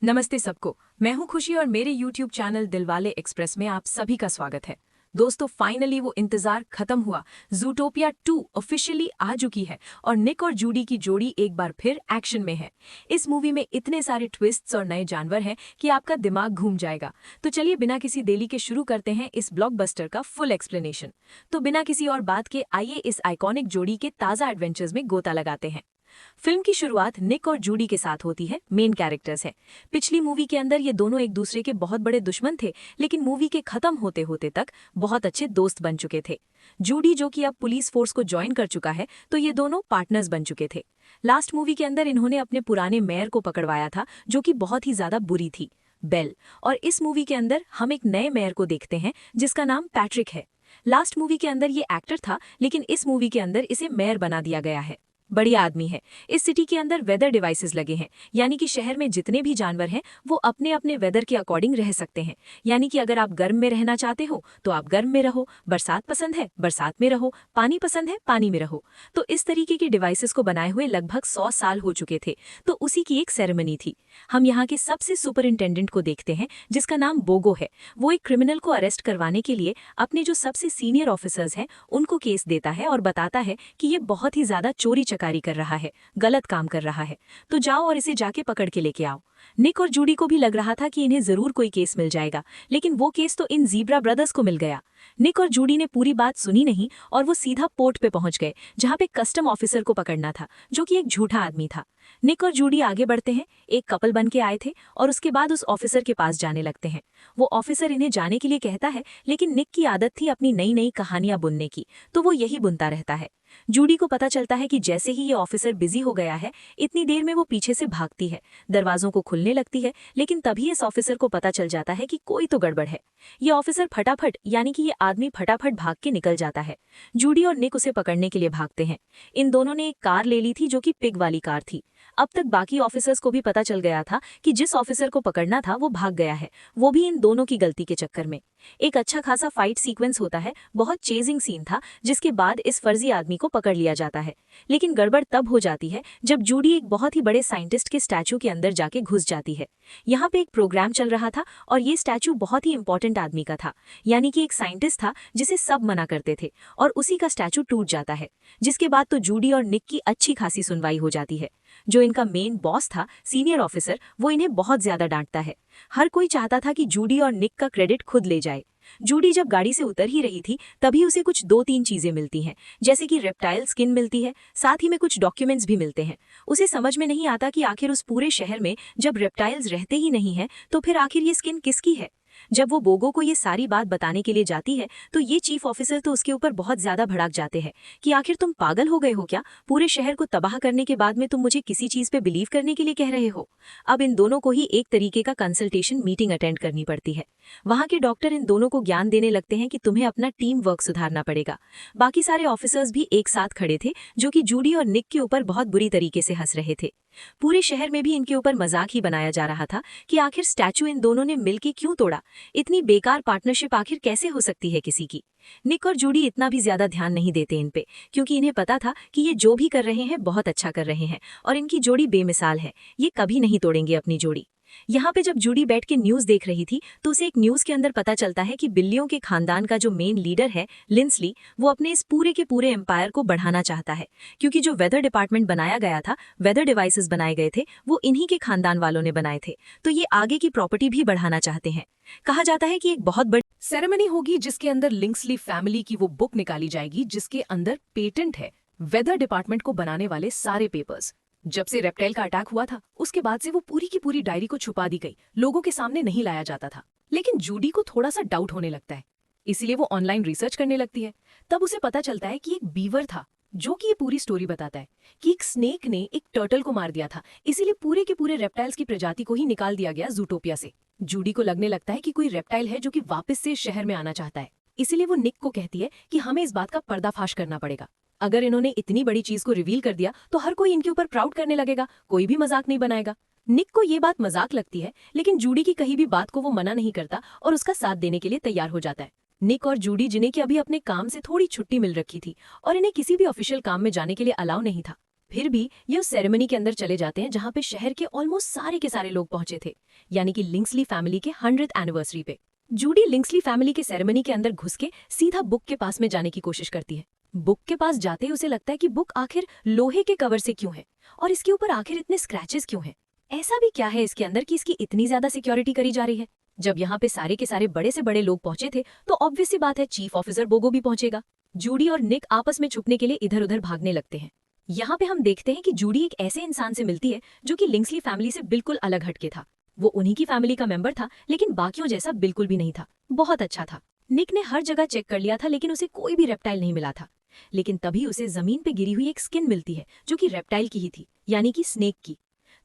नमस्ते सबको। मैं हूं खुशी और मेरे YouTube चैनल दिलवाले एक्सप्रेस में आप सभी का स्वागत है। दोस्तों, फाइनली वो इंतजार खत्म हुआ। ज़ूटोपिया 2 ऑफिशियली आ चुकी है और निक और जूडी की जोड़ी एक बार फिर एक्शन में है। इस मूवी में इतने सारे ट्विस्ट्स और नए जानवर हैं कि आपका दिमाग घूम जाएगा। तो चलिए बिना किसी देरी के शुरू करते हैं इस ब्लॉकबस्टर का फुल एक्सप्लेनेशन। तो बिना किसी और बात के आइए इस आइकॉनिक जोड़ी के ताज़ा एडवेंचर्स में गोता लगाते हैं। फिल्म की शुरुआत निक और जूडी के साथ होती है। मेन कैरेक्टर्स हैं। पिछली मूवी के अंदर ये दोनों एक दूसरे के बहुत बड़े दुश्मन थे, लेकिन मूवी के खत्म होते होते तक बहुत अच्छे दोस्त बन चुके थे। जूडी जो कि अब पुलिस फोर्स को ज्वाइन कर चुका है, तो ये दोनों पार्टनर्स बन चुके थे। लास्ट मूवी के अंदर इन्होंने अपने पुराने मेयर को पकड़वाया था, जो कि बहुत ही ज्यादा बुरी थी, बेल। और इस मूवी के अंदर हम एक नए मेयर को देखते हैं जिसका नाम पैट्रिक है। लास्ट मूवी के अंदर ये एक्टर था, लेकिन इस मूवी के अंदर इसे मेयर बना दिया गया है। बढ़िया आदमी है। इस सिटी के अंदर वेदर डिवाइसेस लगे हैं, यानी कि शहर में जितने भी जानवर हैं वो अपने अपने वेदर के अकॉर्डिंग रह सकते हैं। यानी कि अगर आप गर्म में रहना चाहते हो तो आप गर्म में रहो, बरसात पसंद है बरसात में रहो, पानी पसंद है पानी में रहो। तो इस तरीके के डिवाइसेस को बनाए हुए लगभग 100 साल हो चुके थे, तो उसी की एक सेरेमनी थी। हम यहाँ के सबसे सुपरिंटेंडेंट को देखते हैं जिसका नाम बोगो है। वो एक क्रिमिनल को अरेस्ट करवाने के लिए अपने जो सबसे सीनियर ऑफिसर्स हैं उनको केस देता है और बताता है कि ये बहुत ही ज्यादा चोरी चकारी कर रहा है, गलत काम कर रहा है, तो जाओ और इसे जाके पकड़ के लेके आओ। निक और जूडी को भी लग रहा था कि इन्हें जरूर कोई केस मिल जाएगा, लेकिन वो केस तो इन ज़ीब्रा ब्रदर्स को मिल गया। निक और जूडी ने पूरी बात सुनी नहीं और वो सीधा पोर्ट पे पहुंच गए, जहां पे कस्टम ऑफिसर को पकड़ना था, जो कि एक झूठा आदमी था। निक और जूडी आगे बढ़ते हैं। एक कपल बन के आए थे और उसके बाद उस ऑफिसर के पास जाने लगते हैं। वो ऑफिसर इन्हें जाने के लिए कहता है, लेकिन निक की आदत थी अपनी नई नई कहानियां बुनने की, तो वो यही बुनता रहता है। जूडी को पता चलता है कि जैसे ही ये ऑफिसर बिजी हो गया है, इतनी देर में वो पीछे से भागती है, दरवाजों को खुलने लगती है, लेकिन तभी इस ऑफिसर को पता चल जाता है कि कोई तो गड़बड़ है। ये ऑफिसर फटाफट यानी कि ये आदमी फटाफट भाग के निकल जाता है। जूडी और निक उसे पकड़ने के लिए भागते हैं। इन दोनों ने एक कार ले ली थी जो कि पिग वाली कार थी। अब तक बाकी ऑफिसर्स को भी पता चल गया था कि जिस ऑफिसर को पकड़ना था वो भाग गया है, वो भी इन दोनों की गलती के चक्कर में। एक अच्छा खासा फाइट सीक्वेंस होता है, बहुत चेजिंग सीन था, जिसके बाद इस फर्जी आदमी को पकड़ लिया जाता है। लेकिन गड़बड़ तब हो जाती है जब जूडी एक बहुत ही बड़े साइंटिस्ट के स्टैचू के अंदर जाके घुस जाती है। यहाँ पे एक प्रोग्राम चल रहा था और ये स्टैचू बहुत ही इंपॉर्टेंट आदमी का था, यानी कि एक साइंटिस्ट था जिसे सब मना करते थे, और उसी का स्टैचू टूट जाता है। जिसके बाद तो जूडी और निक की अच्छी खासी सुनवाई हो जाती है। जो इनका मेन बॉस था, सीनियर ऑफिसर, वो इन्हें बहुत ज्यादा डांटता है। हर कोई चाहता था कि जूडी और निक का क्रेडिट खुद ले जाए। जूडी जब गाड़ी से उतर ही रही थी तभी उसे कुछ 2-3 चीजें मिलती हैं, जैसे कि रेप्टाइल स्किन मिलती है, साथ ही में कुछ डॉक्यूमेंट्स भी मिलते हैं। उसे समझ में नहीं आता कि आखिर उस पूरे शहर में जब रेप्टाइल्स रहते ही नहीं हैं तो फिर आखिर ये स्किन किसकी है। जब वो बोगो को ये सारी बात बताने के लिए जाती है तो ये चीफ ऑफिसर तो उसके ऊपर बहुत ज्यादा भड़क जाते हैं कि आखिर तुम पागल हो गए हो क्या, पूरे शहर को तबाह करने के बाद में तुम मुझे किसी चीज पे बिलीव करने के लिए कह रहे हो। अब इन दोनों को ही एक तरीके का कंसल्टेशन मीटिंग अटेंड करनी पड़ती है। वहां के डॉक्टर इन दोनों को ज्ञान देने लगते हैं कि तुम्हें अपना टीम वर्क सुधारना पड़ेगा। बाकी सारे ऑफिसर्स भी एक साथ खड़े थे, जो कि जूडी और निक के ऊपर बहुत बुरी तरीके से हंस रहे थे। पूरे शहर में भी इनके ऊपर मजाक ही बनाया जा रहा था कि आखिर स्टैचू इन दोनों ने मिलके क्यों तोड़ा, इतनी बेकार पार्टनरशिप आखिर कैसे हो सकती है किसी की। निक और जूडी इतना भी ज्यादा ध्यान नहीं देते इन पे, क्योंकि इन्हें पता था कि ये जो भी कर रहे हैं बहुत अच्छा कर रहे हैं और इनकी जोड़ी बेमिसाल है, ये कभी नहीं तोड़ेंगे अपनी जोड़ी। यहाँ पे जब जूडी बैठ के न्यूज देख रही थी तो उसे एक न्यूज के अंदर पता चलता है कि बिल्लियों के खानदान का जो मेन लीडर है लिंसली, वो अपने इस पूरे के पूरे एम्पायर को बढ़ाना चाहता है, क्योंकि जो वेदर डिपार्टमेंट बनाया गया था, वेदर डिवाइसेस बनाए गए थे, वो इन्हीं के खानदान वालों ने बनाए थे, तो ये आगे की प्रॉपर्टी भी बढ़ाना चाहते हैं। कहा जाता है कि एक बहुत बड़ी सेरेमनी होगी जिसके अंदर लिंक्सली फैमिली की वो बुक निकाली जाएगी जिसके अंदर पेटेंट है वेदर डिपार्टमेंट को बनाने वाले सारे पेपर्स। जब से रेप्टाइल का अटैक हुआ था उसके बाद से वो पूरी की पूरी डायरी को छुपा दी गई, लोगों के सामने नहीं लाया जाता था। लेकिन जूडी को थोड़ा सा डाउट होने लगता है, इसीलिए वो ऑनलाइन रिसर्च करने लगती है। तब उसे पता चलता है कि एक बीवर था जो कि ये पूरी स्टोरी बताता है कि एक स्नेक ने एक टर्टल को मार दिया था, इसीलिए पूरे के पूरे रेप्टाइल्स की प्रजाति को ही निकाल दिया गया ज़ूटोपिया से। जूडी को लगने लगता है कि कोई रेप्टाइल है जो कि वापस से शहर में आना चाहता है, इसीलिए वो निक को कहती है कि हमें इस बात का पर्दाफाश करना पड़ेगा। अगर इन्होंने इतनी बड़ी चीज को रिवील कर दिया तो हर कोई इनके ऊपर प्राउड करने लगेगा, कोई भी मजाक नहीं बनाएगा। निक को ये बात मजाक लगती है, लेकिन जूडी की कही भी बात को वो मना नहीं करता और उसका साथ देने के लिए तैयार हो जाता है। निक और जूडी, जिन्हें कि अभी अपने काम से थोड़ी छुट्टी मिल रखी थी और इन्हें किसी भी ऑफिशियल काम में जाने के लिए अलाउ नहीं था, फिर भी ये उस सेरेमनी के अंदर चले जाते हैं जहां पे शहर के ऑलमोस्ट सारे के सारे लोग पहुंचे थे, यानी कि लिंक्सली फैमिली के 100th एनिवर्सरी पे। जूडी लिंक्सली फैमिली के सेरेमनी के अंदर घुस के सीधा बुक के पास में जाने की कोशिश करती है। बुक के पास जाते ही उसे लगता है कि बुक आखिर लोहे के कवर से क्यों है और इसके ऊपर आखिर इतने स्क्रैचेस क्यों हैं? ऐसा भी क्या है इसके अंदर कि इसकी इतनी ज्यादा सिक्योरिटी करी जा रही है? जब यहाँ पे सारे के सारे बड़े से बड़े लोग पहुंचे थे तो ऑब्वियस सी बात है चीफ ऑफिसर बोगो भी पहुंचेगा। जूडी और निक आपस में छुपने के लिए इधर उधर भागने लगते हैं। यहाँ पे हम देखते हैं कि जूडी एक ऐसे इंसान से मिलती है जो कि लिंक्सली फैमिली से बिल्कुल अलग हटके था। वो उन्हीं की फैमिली का मेंबर था, लेकिन बाकियों जैसा बिल्कुल भी नहीं था। बहुत अच्छा था। निक ने हर जगह चेक कर लिया था, लेकिन उसे कोई भी रेप्टाइल नहीं मिला था। लेकिन तभी उसे जमीन पे गिरी हुई एक स्किन मिलती है जो कि रेप्टाइल की ही थी, यानी कि स्नेक की।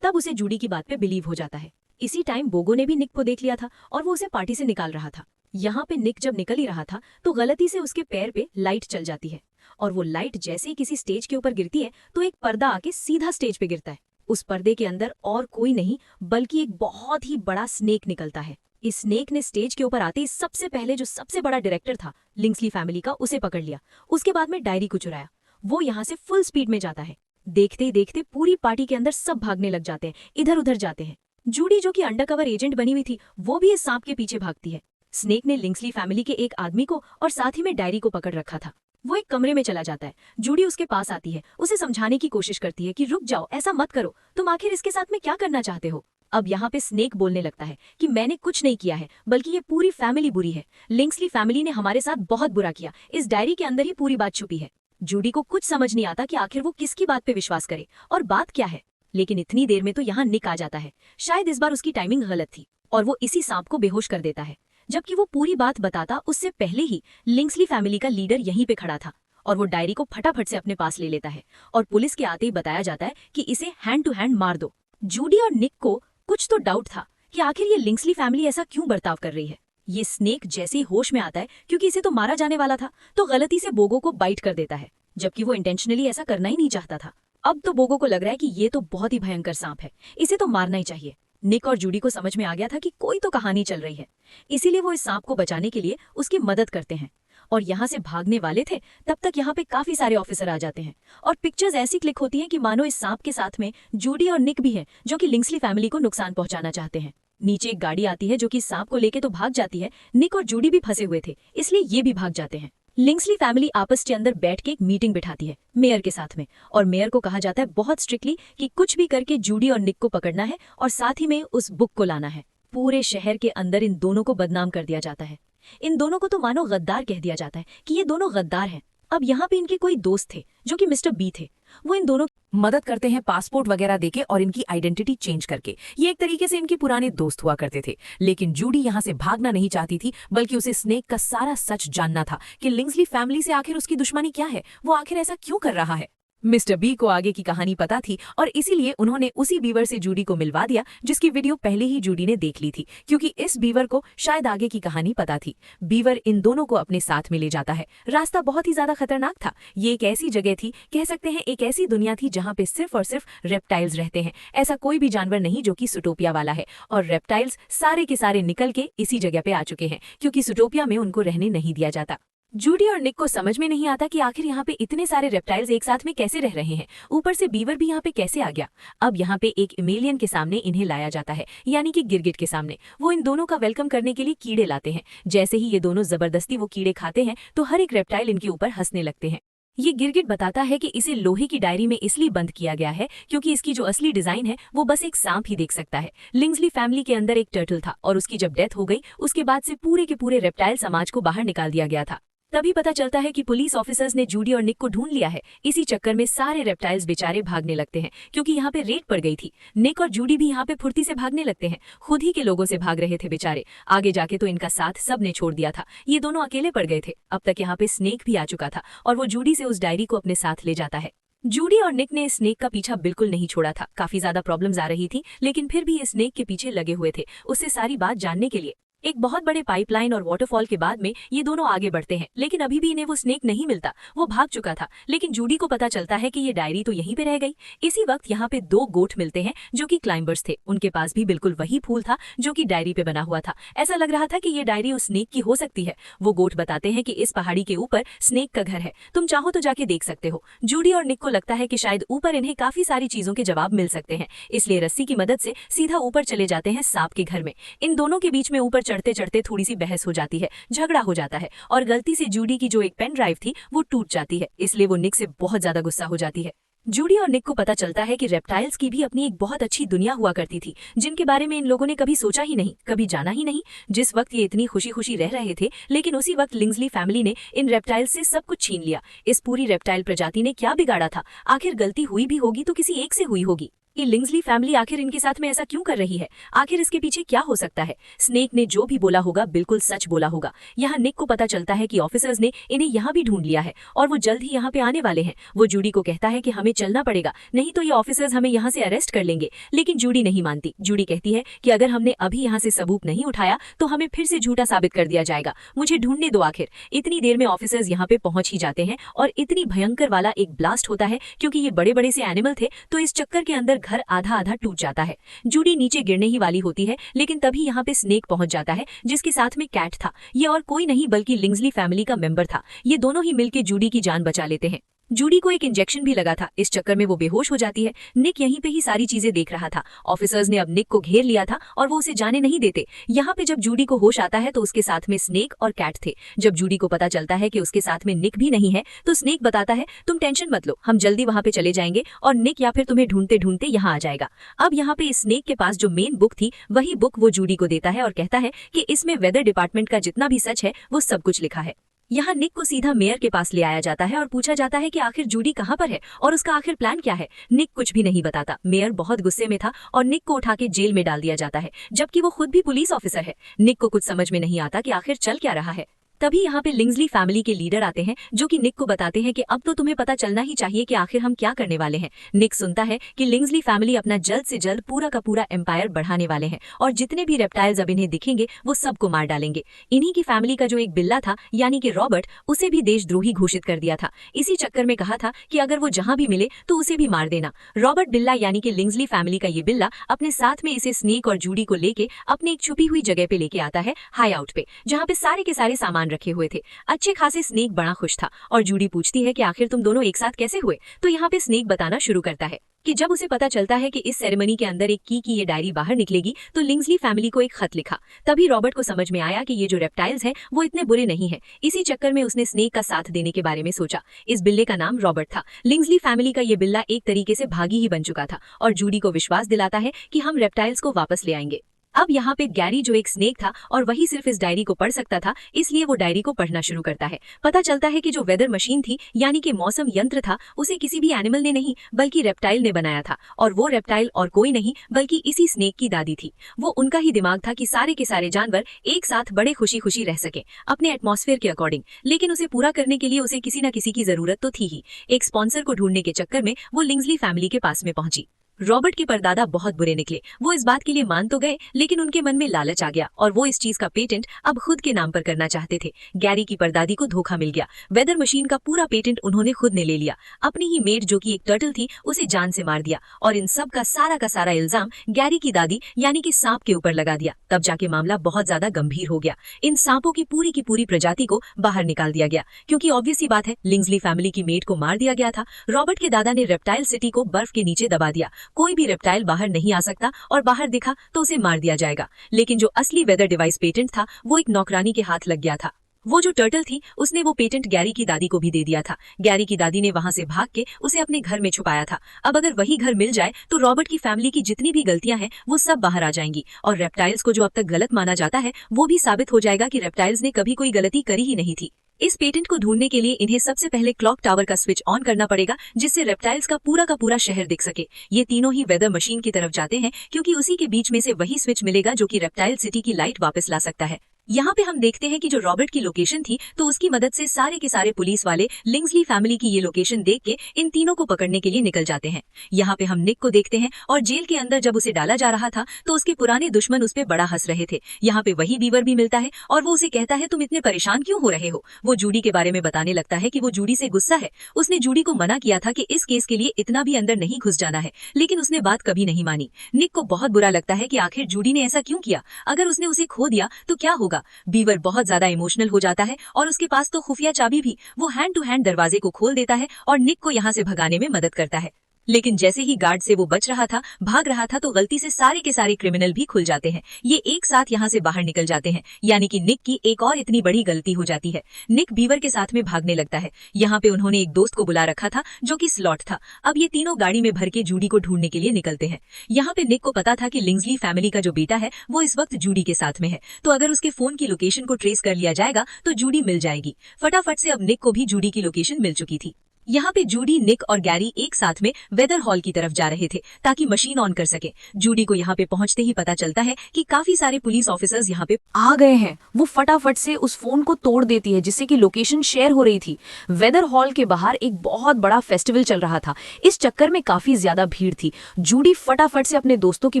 तब उसे जूडी की बात पे बिलीव हो जाता है। इसी टाइम बोगो ने भी निक को देख लिया था और वो उसे पार्टी से निकाल रहा था। यहाँ पे निक जब निकल ही रहा था तो गलती से उसके पैर पे लाइट चल जाती है और वो लाइट जैसे ही किसी स्टेज के ऊपर गिरती है तो एक पर्दा आके सीधा स्टेज पे गिरता है। उस पर्दे के अंदर और कोई नहीं बल्कि एक बहुत ही बड़ा स्नेक निकलता है। इस स्नेक ने स्टेज के ऊपर आते ही सबसे पहले जो सबसे बड़ा डायरेक्टर था लिंक्सली फैमिली का, उसे पकड़ लिया। उसके बाद में डायरी को चुराया। वो यहाँ से फुल स्पीड में जाता है। देखते ही देखते पूरी पार्टी के अंदर सब भागने लग जाते हैं, इधर उधर जाते हैं। जूडी जो कि अंडरकवर एजेंट बनी हुई थी वो भी इस सांप के पीछे भागती है। स्नेक ने लिंक्सली फैमिली के एक आदमी को और साथ ही में डायरी को पकड़ रखा था। वो एक कमरे में चला जाता है। जूडी उसके पास आती है, उसे समझाने की कोशिश करती है कि रुक जाओ, ऐसा मत करो, तुम आखिर इसके साथ में क्या करना चाहते हो? अब यहाँ पे स्नेक बोलने लगता है कि मैंने कुछ नहीं किया है, बल्कि ये पूरी फैमिली बुरी है। लिंक्सली फैमिली ने हमारे साथ बहुत बुरा किया। इस डायरी के अंदर ही पूरी बात छुपी है। जूडी को कुछ समझ नहीं आता कि आखिर वो किसकी बात पे विश्वास करे और बात क्या है। लेकिन इतनी देर में तो यहाँ निक आ जाता है। शायद इस बार उसकी टाइमिंग गलत थी और वो इसी सांप को बेहोश कर देता है। जबकि वो पूरी बात बताता उससे पहले ही लिंक्सली फैमिली का लीडर यहीं पे खड़ा था और वो डायरी को फटाफट से अपने पास ले लेता है और पुलिस के आते ही बताया जाता है कि इसे हैंड टू हैंड मार दो। जूडी और निक को कुछ तो डाउट था कि आखिर ये लिंक्सली फैमिली ऐसा क्यों बर्ताव कर रही है। ये स्नेक जैसे ही होश में आता है, क्योंकि इसे तो मारा जाने वाला था, तो गलती से बोगो को बाइट कर देता है, जबकि वो इंटेंशनली ऐसा करना ही नहीं चाहता था। अब तो बोगो को लग रहा है कि ये तो बहुत ही भयंकर सांप है, इसे तो मारना ही चाहिए। निक और जूडी को समझ में आ गया था कि कोई तो कहानी चल रही है, इसीलिए वो इस सांप को बचाने के लिए उसकी मदद करते हैं और यहाँ से भागने वाले थे। तब तक यहाँ पे काफी सारे ऑफिसर आ जाते हैं और पिक्चर्स ऐसी क्लिक होती हैं कि मानो इस सांप के साथ में जूडी और निक भी हैं, जो कि लिंक्सली फैमिली को नुकसान पहुंचाना चाहते हैं। नीचे एक गाड़ी आती है जो कि सांप को लेके तो भाग जाती है। निक और जूडी भी फंसे हुए थे, इसलिए ये भी भाग जाते हैं। लिंक्सली फैमिली आपस के अंदर बैठ के एक मीटिंग बिठाती है मेयर के साथ में, और मेयर को कहा जाता है बहुत स्ट्रिक्टली कि कुछ भी करके जूडी और निक को पकड़ना है और साथ ही में उस बुक को लाना है। पूरे शहर के अंदर इन दोनों को बदनाम कर दिया जाता है। इन दोनों को तो मानो गद्दार कह दिया जाता है कि ये दोनों गद्दार हैं। अब यहाँ पे इनके कोई दोस्त थे जो कि मिस्टर बी थे। वो इन दोनों मदद करते हैं पासपोर्ट वगैरह देके और इनकी आइडेंटिटी चेंज करके। ये एक तरीके से इनके पुराने दोस्त हुआ करते थे। लेकिन जूडी यहाँ से भागना नहीं चाहती थी, बल्कि उसे स्नेक का सारा सच जानना था कि लिंक्सली फैमिली से आखिर उसकी दुश्मनी क्या है, वो आखिर ऐसा क्यों कर रहा है। मिस्टर बी को आगे की कहानी पता थी और इसीलिए उन्होंने उसी बीवर से जूडी को मिलवा दिया जिसकी वीडियो पहले ही जूडी ने देख ली थी, क्योंकि इस बीवर को शायद आगे की कहानी पता थी। बीवर इन दोनों को अपने साथ में ले जाता है। रास्ता बहुत ही ज्यादा खतरनाक था। ये एक ऐसी जगह थी, कह सकते हैं एक ऐसी दुनिया थी जहाँ पे सिर्फ और सिर्फ रेप्टाइल्स रहते हैं। ऐसा कोई भी जानवर नहीं जो कि सुटोपिया वाला है, और रेप्टाइल्स सारे के सारे निकल के इसी जगह पे आ चुके हैं, क्योंकि सुटोपिया में उनको रहने नहीं दिया जाता। जूडी और निक को समझ में नहीं आता कि आखिर यहाँ पे इतने सारे रेप्टाइल्स एक साथ में कैसे रह रहे हैं, ऊपर से बीवर भी यहाँ पे कैसे आ गया। अब यहाँ पे एक इमेलियन के सामने इन्हें लाया जाता है, यानी कि गिरगिट के सामने। वो इन दोनों का वेलकम करने के लिए कीड़े लाते हैं। जैसे ही ये दोनों जबरदस्ती वो कीड़े खाते हैं तो हर एक रेप्टाइल इनके ऊपर हंसने लगते हैं। ये गिरगिट बताता है कि इसे लोहे की डायरी में इसलिए बंद किया गया है क्योंकि इसकी जो असली डिजाइन है वो बस एक सांप ही देख सकता है। लिंक्सली फैमिली के अंदर एक टर्टल था और उसकी जब डेथ हो गई उसके बाद से पूरे के पूरे रेप्टाइल समाज को बाहर निकाल दिया गया था। तभी पता चलता है कि पुलिस ऑफिसर्स ने जूडी और निक को ढूंढ लिया है। इसी चक्कर में सारे रेप्टाइल्स बेचारे भागने लगते हैं, क्योंकि यहाँ पे रेड पड़ गई थी। निक और जूडी भी यहाँ पे फुर्ती से भागने लगते हैं, खुद ही के लोगों से भाग रहे थे बेचारे। आगे जाके तो इनका साथ सब ने छोड़ दिया था, ये दोनों अकेले पड़ गए थे। अब तक यहाँ पे स्नेक भी आ चुका था और वो जूडी से उस डायरी को अपने साथ ले जाता है। जूडी और निक ने स्नेक का पीछा बिल्कुल नहीं छोड़ा था। काफी ज्यादा प्रॉब्लम्स आ रही थी, लेकिन फिर भी ये स्नेक के पीछे लगे हुए थे उससे सारी बात जानने के लिए। एक बहुत बड़े पाइपलाइन और वाटरफॉल के बाद में ये दोनों आगे बढ़ते हैं, लेकिन अभी भी इन्हें वो स्नेक नहीं मिलता। वो भाग चुका था, लेकिन जूडी को पता चलता है कि ये डायरी तो यहीं पे रह गई। इसी वक्त यहाँ पे दो गोट मिलते हैं जो कि क्लाइंबर्स थे। उनके पास भी बिल्कुल वही फूल था जो कि डायरी पे बना हुआ था। ऐसा लग रहा था कि ये डायरी उस स्नेक की हो सकती है। वो गोट बताते हैं कि इस पहाड़ी के ऊपर स्नेक का घर है, तुम चाहो तो जाके देख सकते हो। जूडी और निक को लगता है कि शायद ऊपर इन्हें काफी सारी चीजों के जवाब मिल सकते हैं, इसलिए रस्सी की मदद से सीधा ऊपर चले जाते हैं सांप के घर में। इन दोनों के बीच में ऊपर चढ़ते चढ़ते थोड़ी सी बहस हो जाती है, झगड़ा हो जाता है और गलती से जूडी की जो एक पेन ड्राइव थी वो टूट जाती है, इसलिए वो निक से बहुत ज्यादा गुस्सा हो जाती है। जूडी और निक को पता चलता है कि रेप्टाइल्स की भी अपनी एक बहुत अच्छी दुनिया हुआ करती थी, जिनके बारे में इन लोगों ने कभी सोचा ही नहीं, कभी जाना ही नहीं। जिस वक्त ये इतनी खुशी खुशी रह रहे थे, लेकिन उसी वक्त लिंग्सली फैमिली ने इन रेप्टाइल्स से सब कुछ छीन लिया। इस पूरी रेप्टाइल प्रजाति ने क्या बिगाड़ा था? आखिर गलती हुई भी होगी तो किसी एक से हुई होगी। ये लिंग्सली फैमिली आखिर इनके साथ में ऐसा क्यों कर रही है? आखिर इसके पीछे क्या हो सकता है? स्नेक ने जो भी बोला होगा बिल्कुल सच बोला होगा। यहाँ निक को पता चलता है कि ऑफिसर्स ने इन्हें यहाँ भी ढूंढ लिया है और वो जल्द ही यहाँ पे आने वाले हैं। वो जूडी को कहता है कि हमें चलना पड़ेगा, नहीं तो ये ऑफिसर्स हमें यहाँ से अरेस्ट कर लेंगे। लेकिन जूडी नहीं मानती। जूडी कहती है कि अगर हमने अभी यहाँ से सबूत नहीं उठाया तो हमें फिर से झूठा साबित कर दिया जाएगा। मुझे ढूंढने दो। आखिर इतनी देर में ऑफिसर्स यहाँ पे पहुंच ही जाते हैं और इतनी भयंकर वाला एक ब्लास्ट होता है, क्योंकि ये बड़े बड़े से एनिमल थे तो इस चक्कर के अंदर घर आधा आधा टूट जाता है। जूडी नीचे गिरने ही वाली होती है, लेकिन तभी यहाँ पे स्नेक पहुंच जाता है, जिसके साथ में कैट था। ये और कोई नहीं बल्कि लिंग्सली फैमिली का मेंबर था। ये दोनों ही मिलकर जूडी की जान बचा लेते हैं। जूडी को एक इंजेक्शन भी लगा था, इस चक्कर में वो बेहोश हो जाती है। निक यहीं पे ही सारी चीजें देख रहा था। ऑफिसर्स ने अब निक को घेर लिया था और वो उसे जाने नहीं देते। यहाँ पे जब जूडी को होश आता है तो उसके साथ में स्नेक और कैट थे। जब जूडी को पता चलता है कि उसके साथ में निक भी नहीं है तो स्नेक बताता है, तुम टेंशन मत लो, हम जल्दी वहां पे चले जाएंगे और निक या फिर तुम्हें ढूंढते ढूंढते यहाँ आ जाएगा। अब यहाँ पे स्नेक के पास जो मेन बुक थी वही बुक वो जूडी को देता है और कहता है कि इसमें वेदर डिपार्टमेंट का जितना भी सच है वो सब कुछ लिखा है। यहाँ निक को सीधा मेयर के पास ले आया जाता है और पूछा जाता है कि आखिर जूडी कहाँ पर है और उसका आखिर प्लान क्या है। निक कुछ भी नहीं बताता। मेयर बहुत गुस्से में था और निक को उठा के जेल में डाल दिया जाता है, जबकि वो खुद भी पुलिस ऑफिसर है। निक को कुछ समझ में नहीं आता कि आखिर चल क्या रहा है। तभी यहाँ पे लिंग्सली फैमिली के लीडर आते हैं, जो कि निक को बताते हैं कि अब तो तुम्हें पता चलना ही चाहिए कि आखिर हम क्या करने वाले हैं। निक सुनता है कि लिंग्सली फैमिली अपना जल्द से जल्द पूरा का पूरा एम्पायर बढ़ाने वाले हैं और जितने भी रेप्टाइल्स अब इन्हें दिखेंगे वो सबको मार डालेंगे। इन्हीं की फैमिली का जो एक बिल्ला था यानी कि रॉबर्ट, उसे भी देशद्रोही घोषित कर दिया था। इसी चक्कर में कहा था कि अगर वो जहां भी मिले तो उसे भी मार देना। रॉबर्ट बिल्ला यानी कि लिंग्सली फैमिली का ये बिल्ला अपने साथ में इसे स्नेक और जूडी को लेके अपने एक छुपी हुई जगह पे लेके आता है, हाई आउट पे, जहाँ पे सारे के सारे सामान रखे हुए थे। अच्छे खासे स्नेक बड़ा खुश था और जूडी पूछती है कि आखिर तुम दोनों एक साथ कैसे हुए? तो यहाँ पे स्नेक बताना शुरू करता है कि जब उसे पता चलता है कि इस सेरेमनी के अंदर एक की ये डायरी बाहर निकलेगी तो लिंग्सली फैमिली को एक खत लिखा। तभी रॉबर्ट को समझ में आया कि ये जो रेप्टाइल्स हैं वो इतने बुरे नहीं हैं। इसी चक्कर में उसने स्नेक का साथ देने के बारे में सोचा। इस बिल्ले का नाम रॉबर्ट था। लिंग्सली फैमिली का ये बिल्ला एक तरीके से भागी ही बन चुका था और जूडी को विश्वास दिलाता है कि हम रेप्टाइल्स को वापस ले आएंगे। अब यहाँ पे गैरी जो एक स्नेक था और वही सिर्फ इस डायरी को पढ़ सकता था, इसलिए वो डायरी को पढ़ना शुरू करता है। पता चलता है कि जो वेदर मशीन थी यानी कि मौसम यंत्र था, उसे किसी भी एनिमल ने नहीं बल्कि रेप्टाइल ने बनाया था और वो रेप्टाइल और कोई नहीं बल्कि इसी स्नेक की दादी थी। वो उनका ही दिमाग था कि सारे के सारे जानवर एक साथ बड़े खुशी खुशी रह सके अपने एटमॉस्फेयर के अकॉर्डिंग, लेकिन उसे पूरा करने के लिए उसे किसी न किसी की जरूरत तो थी ही। एक स्पॉन्सर को ढूंढने के चक्कर में वो लिंग्सली फैमिली के पास में पहुंची। रॉबर्ट के परदादा बहुत बुरे निकले। वो इस बात के लिए मान तो गए, लेकिन उनके मन में लालच आ गया और वो इस चीज का पेटेंट अब खुद के नाम पर करना चाहते थे। गैरी की परदादी को धोखा मिल गया। वेदर मशीन का पूरा पेटेंट उन्होंने खुद ने ले लिया। अपनी ही मेड जो कि एक टर्टल थी उसे जान से मार दिया और इन सब का सारा इल्जाम गैरी की दादी यानी कि सांप के ऊपर लगा दिया। तब जाके मामला बहुत ज्यादा गंभीर हो गया। इन सांपों की पूरी प्रजाति को बाहर निकाल दिया गया, क्योंकि ऑब्वियस सी बात है लिंग्सली फैमिली की मेड को मार दिया गया था। रॉबर्ट के दादा ने रेप्टाइल सिटी को बर्फ के नीचे दबा दिया। कोई भी रेप्टाइल बाहर नहीं आ सकता और बाहर दिखा तो उसे मार दिया जाएगा। लेकिन जो असली वेदर डिवाइस पेटेंट था वो एक नौकरानी के हाथ लग गया था। वो जो टर्टल थी उसने वो पेटेंट गैरी की दादी को भी दे दिया था। गैरी की दादी ने वहां से भाग के उसे अपने घर में छुपाया था। अब अगर वही घर मिल जाए तो रॉबर्ट की फैमिली की जितनी भी गलतियां हैं वो सब बाहर आ जाएंगी और रेप्टाइल्स को जो अब तक गलत माना जाता है वो भी साबित हो जाएगा कि रेप्टाइल्स ने कभी कोई गलती करी ही नहीं थी। इस पेटेंट को ढूंढने के लिए इन्हें सबसे पहले क्लॉक टावर का स्विच ऑन करना पड़ेगा, जिससे रेप्टाइल्स का पूरा शहर दिख सके। ये तीनों ही वेदर मशीन की तरफ जाते हैं, क्योंकि उसी के बीच में से वही स्विच मिलेगा जो कि रेप्टाइल सिटी की लाइट वापस ला सकता है। यहाँ पे हम देखते हैं कि जो रॉबर्ट की लोकेशन थी तो उसकी मदद से सारे के सारे पुलिस वाले लिंग्सली फैमिली की ये लोकेशन देख के इन तीनों को पकड़ने के लिए निकल जाते हैं। यहाँ पे हम निक को देखते हैं और जेल के अंदर जब उसे डाला जा रहा था तो उसके पुराने दुश्मन उस पे बड़ा हंस रहे थे। यहाँ पे वही बीवर भी मिलता है और वो उसे कहता है तुम इतने परेशान क्यों हो रहे हो। वो जूडी के बारे में बताने लगता है कि वो जूडी से गुस्सा है, उसने जूडी को मना किया था कि इस केस के लिए इतना भी अंदर नहीं घुस जाना है, लेकिन उसने बात कभी नहीं मानी। निक को बहुत बुरा लगता है कि आखिर जूडी ने ऐसा क्यों किया, अगर उसने उसे खो दिया तो क्या होगा। बीवर बहुत ज्यादा इमोशनल हो जाता है और उसके पास तो खुफिया चाबी भी, वो हैंड टू हैंड दरवाजे को खोल देता है और निक को यहाँ से भगाने में मदद करता है। लेकिन जैसे ही गार्ड से वो बच रहा था, भाग रहा था, तो गलती से सारे के सारे क्रिमिनल भी खुल जाते हैं। ये एक साथ यहाँ से बाहर निकल जाते हैं, यानी कि निक की एक और इतनी बड़ी गलती हो जाती है। निक बीवर के साथ में भागने लगता है। यहाँ पे उन्होंने एक दोस्त को बुला रखा था जो कि स्लॉट था। अब ये तीनों गाड़ी में भर के जूडी को ढूंढने के लिए निकलते हैं। यहाँ पे निक को पता था कि लिंग्सली फैमिली का जो बेटा है वो इस वक्त जूडी के साथ में है, तो अगर उसके फोन की लोकेशन को ट्रेस कर लिया जाएगा तो जूडी मिल जाएगी। फटाफट से अब निक को भी जूडी की लोकेशन मिल चुकी थी। यहाँ पे जूडी, निक और गैरी एक साथ में वेदर हॉल की तरफ जा रहे थे ताकि मशीन ऑन कर सके। जूडी को यहाँ पे पहुंचते ही पता चलता है कि काफी सारे पुलिस ऑफिसर्स यहाँ पे आ गए हैं। वो फटाफट से उस फोन को तोड़ देती है जिससे कि लोकेशन शेयर हो रही थी। वेदर हॉल के बाहर एक बहुत बड़ा फेस्टिवल चल रहा था, इस चक्कर में काफी ज्यादा भीड़ थी। जूडी फटाफट से अपने दोस्तों की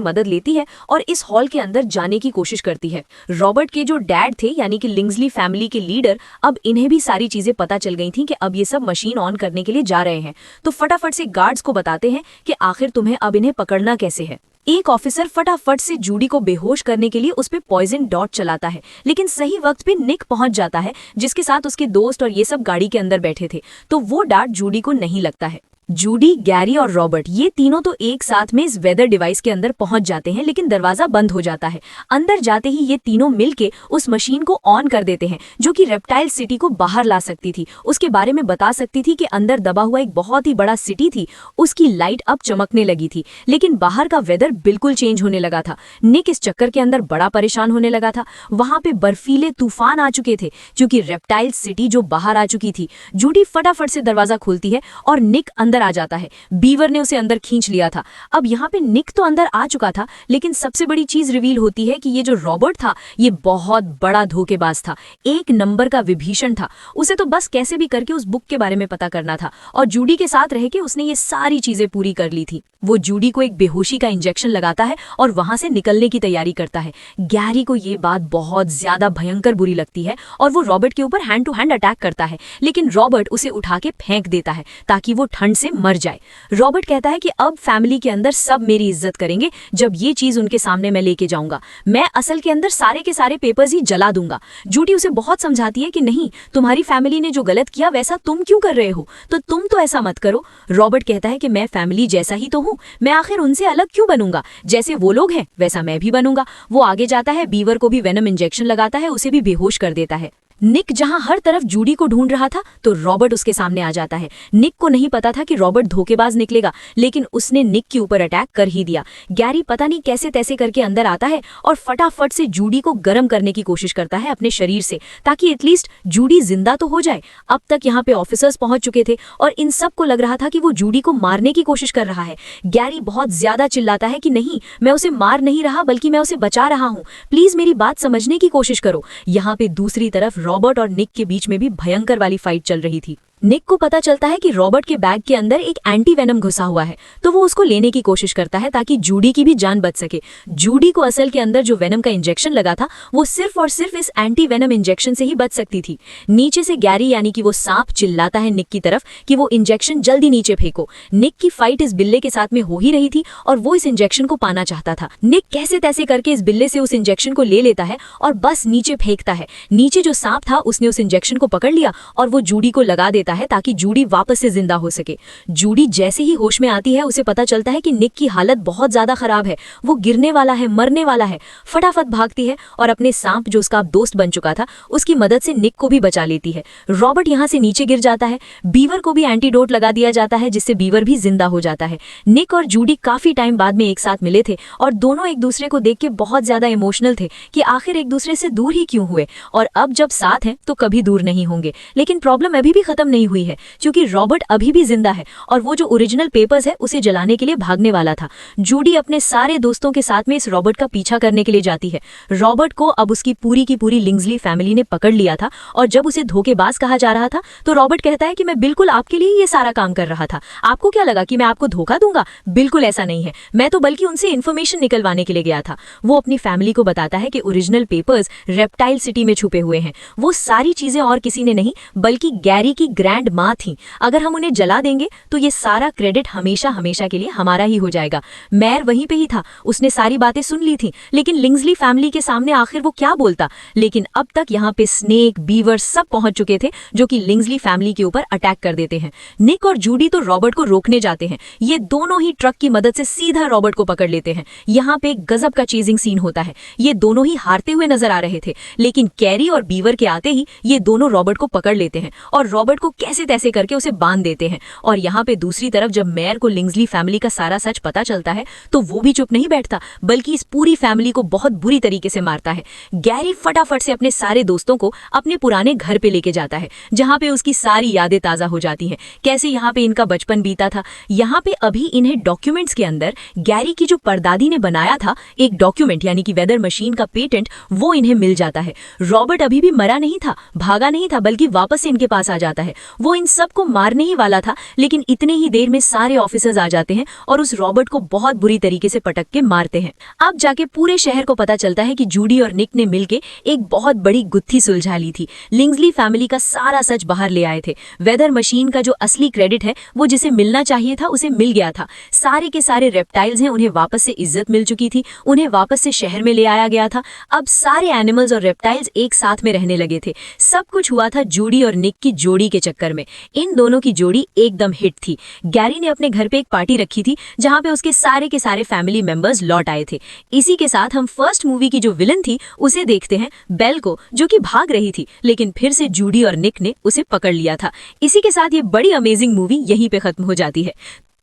मदद लेती है और इस हॉल के अंदर जाने की कोशिश करती है। रॉबर्ट के जो डैड थे यानी कि लिंग्सली फैमिली के लीडर, अब इन्हें भी सारी चीजें पता चल गई थी कि अब ये सब मशीन ऑन करने के लिए जा रहे हैं, तो फटाफट से गार्ड्स को बताते हैं कि आखिर तुम्हें अब इन्हें पकड़ना कैसे है। एक ऑफिसर फटाफट से जूडी को बेहोश करने के लिए उस पे पॉइजन डॉट चलाता है, लेकिन सही वक्त पे निक पहुंच जाता है जिसके साथ उसके दोस्त और ये सब गाड़ी के अंदर बैठे थे, तो वो डार्ट जूडी को नहीं लगता है। जूडी, गैरी और रॉबर्ट ये तीनों तो एक साथ में इस वेदर डिवाइस के अंदर पहुंच जाते हैं, लेकिन दरवाजा बंद हो जाता है। अंदर जाते ही ये तीनों मिलके उस मशीन को ऑन कर देते हैं जो कि रेप्टाइल सिटी को बाहर ला सकती थी, उसके बारे में बता सकती थी कि अंदर दबा हुआ एक बहुत ही बड़ा सिटी थी, उसकी लाइट अब चमकने लगी थी। लेकिन बाहर का वेदर बिल्कुल चेंज होने लगा था। निक इस चक्कर के अंदर बड़ा परेशान होने लगा था। वहां पे बर्फीले तूफान आ चुके थे क्योंकि रेप्टाइल सिटी जो बाहर आ चुकी थी। जूडी फटाफट से दरवाजा खोलती है और निक अंदर आ जाता है। बीवर ने उसे अंदर खींच लिया था। अब यहाँ पे निक तो अंदर आ चुका था, लेकिन सबसे बड़ी चीज रिवील होती है कि ये जो रॉबर्ट था ये बहुत बड़ा धोखेबाज था, एक नंबर का विभीषण था। उसे तो बस कैसे भी करके उस बुक के बारे में पता करना था और जूडी के साथ रह के उसने ये सारी चीजें पूरी कर ली थी। वो जूडी को एक बेहोशी का इंजेक्शन लगाता है और वहां से निकलने की तैयारी करता है। गैरी को ये बात बहुत ज्यादा भयंकर बुरी लगती है और वो रॉबर्ट के ऊपर हैंड टू हैंड अटैक करता है, लेकिन रॉबर्ट उसे उठा के फेंक देता है ताकि वो ठंड से मर जाए। रॉबर्ट कहता है कि अब फैमिली के अंदर सब मेरी इज्जत करेंगे जब ये चीज उनके सामने मैं लेके जाऊंगा। मैं असल के अंदर सारे के सारे पेपर्स ही जला दूंगा। जूडी उसे बहुत समझाती है कि नहीं, तुम्हारी फैमिली ने जो गलत किया वैसा तुम क्यों कर रहे हो, तो तुम तो ऐसा मत करो। रॉबर्ट कहता है कि मैं फैमिली जैसा ही तो हूँ, मैं आखिर उनसे अलग क्यों बनूंगा, जैसे वो लोग हैं वैसा मैं भी बनूंगा। वो आगे जाता है, बीवर को भी वेनम इंजेक्शन लगाता है, उसे भी बेहोश कर देता है। निक जहां हर तरफ जूडी को ढूंढ रहा था तो रॉबर्ट उसके सामने आ जाता है। निक को नहीं पता था कि रॉबर्ट धोखेबाज निकलेगा, लेकिन उसने निक के ऊपर अटैक कर ही दिया। गैरी पता नहीं कैसे तैसे करके अंदर आता है और फटाफट से जूडी को गर्म करने की कोशिश करता है अपने शरीर से, ताकि एटलीस्ट जूडी जिंदा तो हो जाए। अब तक यहाँ पे ऑफिसर्स पहुंच चुके थे और इन सब को लग रहा था कि वो जूडी को मारने की कोशिश कर रहा है। गैरी बहुत ज्यादा चिल्लाता है कि नहीं, मैं उसे मार नहीं रहा बल्कि मैं उसे बचा रहा हूँ, प्लीज मेरी बात समझने की कोशिश करो। यहाँ पे दूसरी तरफ रॉबर्ट और निक के बीच में भी भयंकर वाली फाइट चल रही थी। निक को पता चलता है कि रॉबर्ट के बैग के अंदर एक एंटी वेनम घुसा हुआ है, तो वो उसको लेने की कोशिश करता है ताकि जूडी की भी जान बच सके। जूडी को असल के अंदर जो वेनम का इंजेक्शन लगा था वो सिर्फ और सिर्फ इस एंटी वेनम इंजेक्शन से ही बच सकती थी। नीचे से गैरी यानी कि वो सांप चिल्लाता है निक की तरफ कि वो इंजेक्शन जल्दी नीचे फेंको। निक की फाइट इस बिल्ले के साथ में हो ही रही थी और वो इस इंजेक्शन को पाना चाहता था। निक कैसे तैसे करके इस बिल्ले से उस इंजेक्शन को ले लेता है और बस नीचे फेंकता है। नीचे जो सांप था उसने उस इंजेक्शन को पकड़ लिया और वो जूडी को लगा देता है ताकि जूडी वापस से जिंदा हो सके। जूडी जैसे ही होश में आती है उसे पता चलता है कि निक की हालत बहुत ज्यादा खराब है, वो गिरने वाला है, मरने वाला है। फटाफट भागती है और अपने सांप जो उसका दोस्त बन चुका था उसकी मदद से निक को भी बचा लेती है। रॉबर्ट यहाँ से नीचे गिर जाता है। बीवर को भी एंटीडोट लगा दिया जाता है जिससे बीवर भी जिंदा हो जाता है। निक और जूडी काफी टाइम बाद में एक साथ मिले थे और दोनों एक दूसरे को देख के बहुत ज्यादा इमोशनल थे कि आखिर एक दूसरे से दूर ही क्यों हुए, और अब जब साथ हैं तो कभी दूर नहीं होंगे। लेकिन प्रॉब्लम अभी भी खत्म नहीं नहीं हुई है क्योंकि रॉबर्ट अभी भी जिंदा है और वो जो ओरिजिनल पेपर्स है उसे जलाने के लिए भागने वाला था। जूडी अपने सारे दोस्तों के साथ में इस रॉबर्ट का पीछा करने के लिए जाती है। रॉबर्ट को अब उसकी पूरी की पूरी लिंग्सली फैमिली ने पकड़ लिया था और जब उसे धोखेबाज कहा जा रहा था तो रॉबर्ट कहता है कि मैं बिल्कुल आपके लिए ये सारा काम कर रहा था, आपको क्या लगा कि मैं आपको धोखा दूंगा? बिल्कुल ऐसा नहीं है, मैं तो बल्कि उनसे इन्फॉर्मेशन निकलवाने के लिए गया था। वो अपनी फैमिली को बताता है कि ओरिजिनल पेपर्स रेप्टाइल सिटी में छुपे हुए हैं। वो सारी चीजें और किसी ने नहीं बल्कि गैरी की ग्रैंड माँ थी। अगर हम उन्हें जला देंगे तो ये सारा क्रेडिट हमेशा हमेशा के लिए हमारा ही हो जाएगा। मैर वहीं पे ही था, उसने सारी बातें सुन ली थी, लेकिन लिंग्सली फैमिली के सामने आखिर वो क्या बोलता? लेकिन अब तक यहाँ पे स्नेक, बीवर सब पहुंच चुके थे जो कि लिंग्सली फैमिली के ऊपर अटैक कर देते हैं। निक और जूडी तो रॉबर्ट को रोकने जाते हैं। ये दोनों ही ट्रक की मदद से सीधा रॉबर्ट को पकड़ लेते हैं। यहाँ पे एक गजब का चेजिंग सीन होता है। ये दोनों ही हारते हुए नजर आ रहे थे, लेकिन कैरी और बीवर के आते ही ये दोनों रॉबर्ट को पकड़ लेते हैं और रॉबर्ट को कैसे तैसे करके उसे बांध देते हैं। और यहाँ पे दूसरी तरफ जब मेयर को लिंग्सली फैमिली का सारा सच पता चलता है तो वो भी चुप नहीं बैठता बल्कि इस पूरी फैमिली को बहुत बुरी तरीके से मारता है। गैरी फटाफट से अपने सारे दोस्तों को अपने पुराने घर पे लेके जाता है जहाँ पे उसकी सारी यादें ताजा हो जाती हैं, कैसे यहाँ पे इनका बचपन बीता था। यहाँ पे अभी इन्हें डॉक्यूमेंट्स के अंदर गैरी की जो परदादी ने बनाया था एक डॉक्यूमेंट यानी कि वेदर मशीन का पेटेंट, वो इन्हें मिल जाता है। रॉबर्ट अभी भी मरा नहीं था, भागा नहीं था, बल्कि वापस से इनके पास आ जाता है। वो इन सबको मारने ही वाला था, लेकिन इतने ही देर में सारे ऑफिसर्स आ जाते हैं और उस रॉबर्ट को बहुत बुरी तरीके से पटक के मारते हैं। अब जाके पूरे शहर को पता चलता है कि जूडी और निक ने मिलके एक बहुत बड़ी गुत्थी सुलझा ली थी। लिंग्सली फैमिली का सारा सच बाहर ले आए थे। वेदर मशीन का जो असली क्रेडिट है वो जिसे मिलना चाहिए था उसे मिल गया था। सारे के सारे रेप्टाइल्स हैं, उन्हें वापस से इज्जत मिल चुकी थी, उन्हें वापस से शहर में ले आया गया था। अब सारे एनिमल्स और रेप्टाइल्स एक साथ में रहने लगे थे। सब कुछ हुआ था जूडी और निक की जोड़ी के चक्कर में। इन दोनों की जोड़ी एकदम हिट थी। गैरी ने अपने घर पे एक पार्टी रखी थी जहां पे उसके सारे के सारे फैमिली मेंबर्स लौट आए थे। इसी के साथ हम फर्स्ट मूवी की जो विलन थी उसे देखते हैं, बेल को, जो कि भाग रही थी, लेकिन फिर से जूडी और निक ने उसे पकड़ लिया था। इसी के साथ ये बड़ी अमेजिंग मूवी यहीं पे खत्म हो जाती है।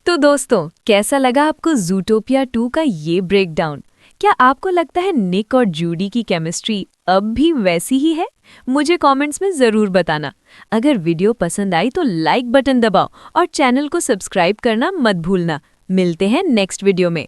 तो दोस्तों, कैसा लगा आपको ज़ूटोपिया 2 का ये ब्रेकडाउन? क्या आपको लगता है निक और जूडी की केमिस्ट्री अब भी वैसी ही है? मुझे कमेंट्स में ज़रूर बताना। अगर वीडियो पसंद आई तो लाइक बटन दबाओ और चैनल को सब्सक्राइब करना मत भूलना। मिलते हैं नेक्स्ट वीडियो में।